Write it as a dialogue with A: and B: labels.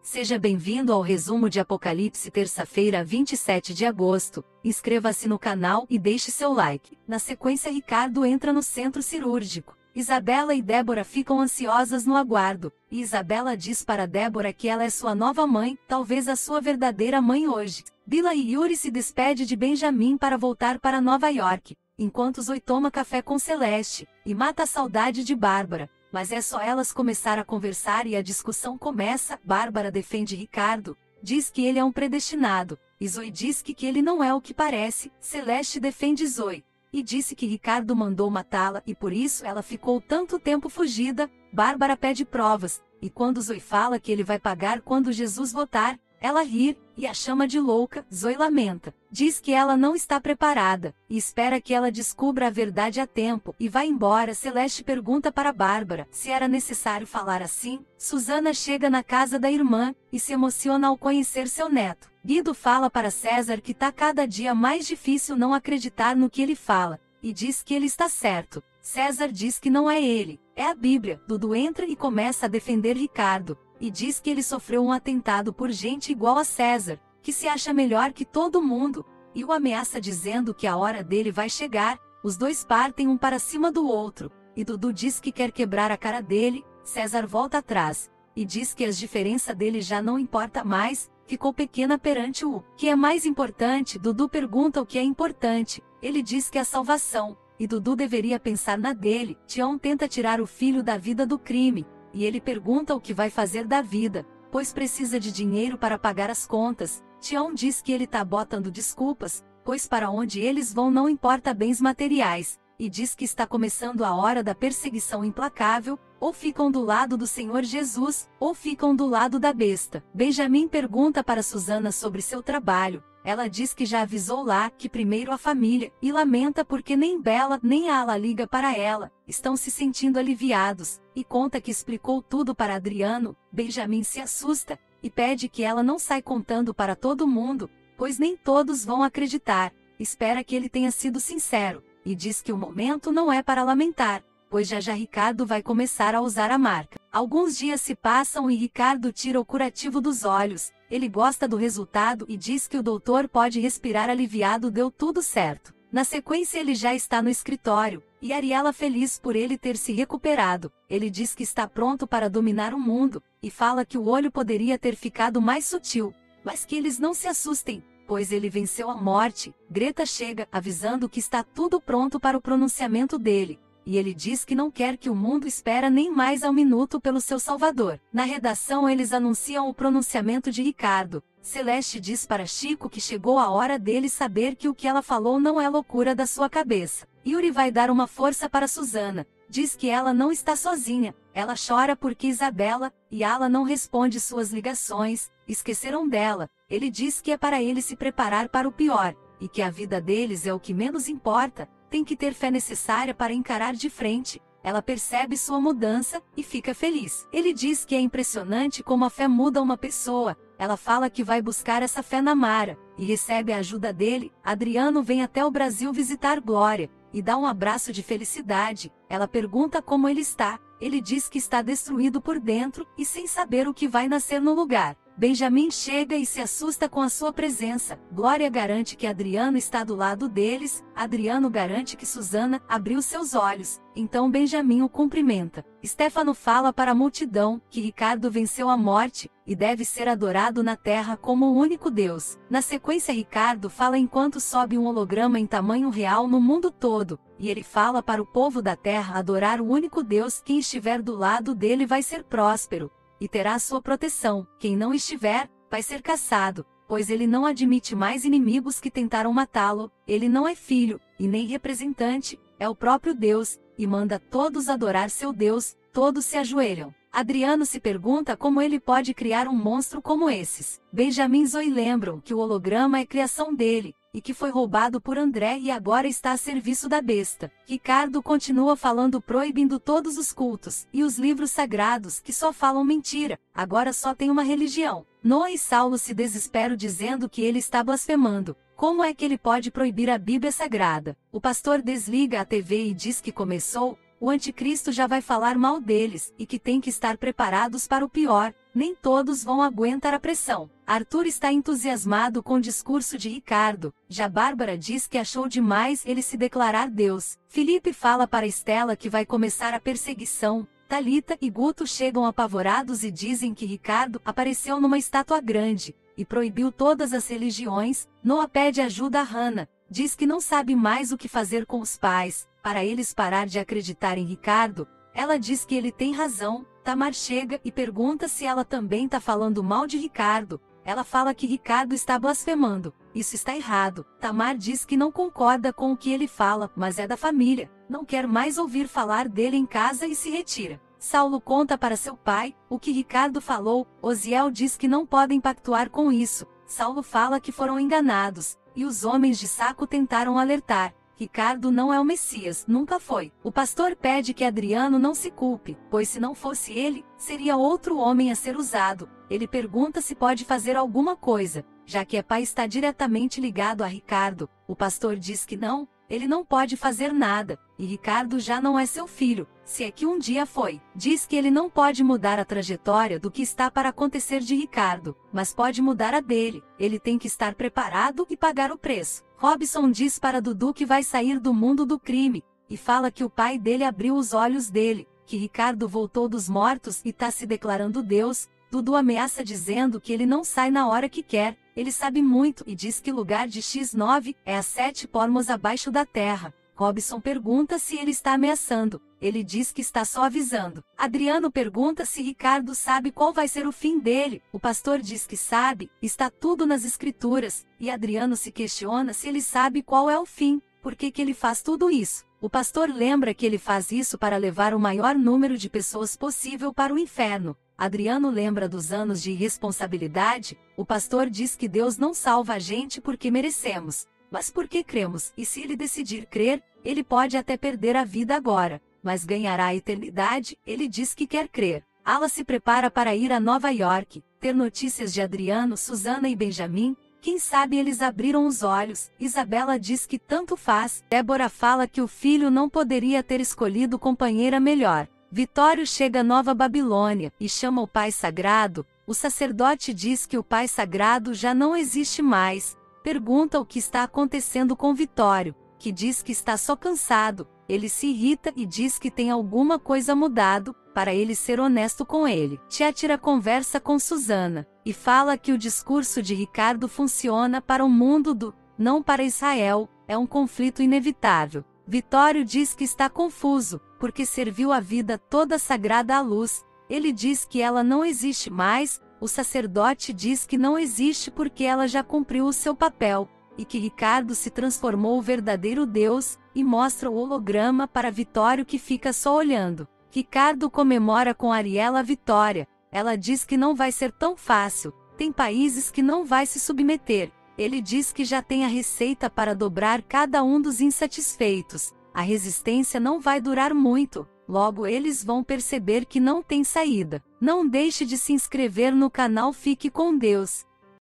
A: Seja bem-vindo ao resumo de Apocalipse, terça-feira, 27 de agosto. Inscreva-se no canal e deixe seu like. Na sequência, Ricardo entra no centro cirúrgico. Isabela e Débora ficam ansiosas no aguardo, e Isabela diz para Débora que ela é sua nova mãe, talvez a sua verdadeira mãe hoje. Bila e Yuri se despede de Benjamin para voltar para Nova York, enquanto Zoe toma café com Celeste, e mata a saudade de Bárbara. Mas é só elas começar a conversar e a discussão começa. Bárbara defende Ricardo, diz que ele é um predestinado, e Zoe diz que ele não é o que parece. Celeste defende Zoe, e disse que Ricardo mandou matá-la e por isso ela ficou tanto tempo fugida. Bárbara pede provas, e quando Zoe fala que ele vai pagar quando Jesus voltar, ela ri, e a chama de louca. Zoe lamenta, diz que ela não está preparada, e espera que ela descubra a verdade a tempo, e vai embora. Celeste pergunta para Bárbara se era necessário falar assim. Susana chega na casa da irmã, e se emociona ao conhecer seu neto. Guido fala para César que tá cada dia mais difícil não acreditar no que ele fala, e diz que ele está certo. César diz que não é ele, é a Bíblia. Dudu entra e começa a defender Ricardo, e diz que ele sofreu um atentado por gente igual a César, que se acha melhor que todo mundo, e o ameaça dizendo que a hora dele vai chegar. Os dois partem um para cima do outro, e Dudu diz que quer quebrar a cara dele. César volta atrás, e diz que as diferenças dele já não importa mais, ficou pequena perante o que é mais importante. Dudu pergunta o que é importante, ele diz que é a salvação, e Dudu deveria pensar na dele. Tião tenta tirar o filho da vida do crime, e ele pergunta o que vai fazer da vida, pois precisa de dinheiro para pagar as contas. Tião diz que ele tá botando desculpas, pois para onde eles vão não importa bens materiais, e diz que está começando a hora da perseguição implacável, ou ficam do lado do Senhor Jesus, ou ficam do lado da besta. Benjamin pergunta para Susana sobre seu trabalho, ela diz que já avisou lá que primeiro a família, e lamenta porque nem Bela nem Ala liga para ela, estão se sentindo aliviados, e conta que explicou tudo para Adriano. Benjamin se assusta, e pede que ela não saia contando para todo mundo, pois nem todos vão acreditar. Espera que ele tenha sido sincero, e diz que o momento não é para lamentar, pois já Ricardo vai começar a usar a marca. Alguns dias se passam e Ricardo tira o curativo dos olhos, ele gosta do resultado e diz que o doutor pode respirar aliviado, deu tudo certo. Na sequência ele já está no escritório, e Ariela feliz por ele ter se recuperado. Ele diz que está pronto para dominar o mundo, e fala que o olho poderia ter ficado mais sutil, mas que eles não se assustem, pois ele venceu a morte. Greta chega, avisando que está tudo pronto para o pronunciamento dele, e ele diz que não quer que o mundo espere nem mais ao minuto pelo seu salvador. Na redação eles anunciam o pronunciamento de Ricardo. Celeste diz para Chico que chegou a hora dele saber que o que ela falou não é loucura da sua cabeça. Yuri vai dar uma força para Susana, diz que ela não está sozinha, ela chora porque Isabela e Ala não responde suas ligações, esqueceram dela. Ele diz que é para ele se preparar para o pior, e que a vida deles é o que menos importa, tem que ter fé necessária para encarar de frente. Ela percebe sua mudança, e fica feliz. Ele diz que é impressionante como a fé muda uma pessoa. Ela fala que vai buscar essa fé na Mara, e recebe a ajuda dele. Adriano vem até o Brasil visitar Glória, e dá um abraço de felicidade. Ela pergunta como ele está, ele diz que está destruído por dentro, e sem saber o que vai nascer no lugar. Benjamin chega e se assusta com a sua presença. Glória garante que Adriano está do lado deles. Adriano garante que Susana abriu seus olhos, então Benjamin o cumprimenta. Stefano fala para a multidão que Ricardo venceu a morte, e deve ser adorado na terra como o único Deus. Na sequência Ricardo fala enquanto sobe um holograma em tamanho real no mundo todo, e ele fala para o povo da terra adorar o único Deus. Quem estiver do lado dele vai ser próspero, e terá sua proteção. Quem não estiver, vai ser caçado, pois ele não admite mais inimigos que tentaram matá-lo. Ele não é filho, e nem representante, é o próprio Deus, e manda todos adorar seu Deus. Todos se ajoelham. Adriano se pergunta como ele pode criar um monstro como esses. Benjamin e Zoe lembram que o holograma é criação dele, e que foi roubado por André e agora está a serviço da besta. Ricardo continua falando proibindo todos os cultos, e os livros sagrados que só falam mentira, agora só tem uma religião. Noah e Saulo se desesperam dizendo que ele está blasfemando. Como é que ele pode proibir a Bíblia Sagrada? O pastor desliga a TV e diz que começou, o anticristo já vai falar mal deles, e que tem que estar preparados para o pior. nem todos vão aguentar a pressão. Arthur está entusiasmado com o discurso de Ricardo, já Bárbara diz que achou demais ele se declarar Deus. Felipe fala para Estela que vai começar a perseguição. Thalita e Guto chegam apavorados e dizem que Ricardo apareceu numa estátua grande e proibiu todas as religiões. Noah pede ajuda a Hannah, diz que não sabe mais o que fazer com os pais, para eles parar de acreditar em Ricardo. Ela diz que ele tem razão. Tamar chega e pergunta se ela também tá falando mal de Ricardo. Ela fala que Ricardo está blasfemando. Isso está errado. Tamar diz que não concorda com o que ele fala, mas é da família. Não quer mais ouvir falar dele em casa e se retira. Saulo conta para seu pai o que Ricardo falou. Osiel diz que não podem pactuar com isso. Saulo fala que foram enganados, e os homens de Saco tentaram alertar. Ricardo não é o Messias, nunca foi. O pastor pede que Adriano não se culpe, pois se não fosse ele, seria outro homem a ser usado. Ele pergunta se pode fazer alguma coisa, já que pai está diretamente ligado a Ricardo. O pastor diz que não, ele não pode fazer nada, e Ricardo já não é seu filho, se é que um dia foi. Diz que ele não pode mudar a trajetória do que está para acontecer de Ricardo, mas pode mudar a dele. Ele tem que estar preparado e pagar o preço. Robson diz para Dudu que vai sair do mundo do crime, e fala que o pai dele abriu os olhos dele, que Ricardo voltou dos mortos e tá se declarando Deus. Dudu ameaça dizendo que ele não sai na hora que quer, ele sabe muito e diz que o lugar de X9 é a 7 palmos abaixo da terra. Robson pergunta se ele está ameaçando, ele diz que está só avisando. Adriano pergunta se Ricardo sabe qual vai ser o fim dele, o pastor diz que sabe, está tudo nas escrituras, e Adriano se questiona se ele sabe qual é o fim, por que ele faz tudo isso. O pastor lembra que ele faz isso para levar o maior número de pessoas possível para o inferno. Adriano lembra dos anos de irresponsabilidade. O pastor diz que Deus não salva a gente porque merecemos, mas porque cremos, e se ele decidir crer, ele pode até perder a vida agora, mas ganhará a eternidade. Ele diz que quer crer. Ala se prepara para ir a Nova York, ter notícias de Adriano, Susana e Benjamin. Quem sabe eles abriram os olhos. Isabela diz que tanto faz. Débora fala que o filho não poderia ter escolhido companheira melhor. Vitório chega a Nova Babilônia e chama o Pai Sagrado. O sacerdote diz que o Pai Sagrado já não existe mais. Pergunta o que está acontecendo com Vitório, que diz que está só cansado. Ele se irrita e diz que tem alguma coisa mudado, para ele ser honesto com ele. Théatira conversa com Susana, e fala que o discurso de Ricardo funciona para o mundo não para Israel, é um conflito inevitável. Vitório diz que está confuso, porque serviu a vida toda sagrada à luz. Ele diz que ela não existe mais. O sacerdote diz que não existe porque ela já cumpriu o seu papel, e que Ricardo se transformou o verdadeiro Deus, e mostra o holograma para Vitório, que fica só olhando. Ricardo comemora com Ariela a vitória. Ela diz que não vai ser tão fácil, tem países que não vai se submeter. Ele diz que já tem a receita para dobrar cada um dos insatisfeitos. A resistência não vai durar muito, logo eles vão perceber que não tem saída. Não deixe de se inscrever no canal. Fique com Deus.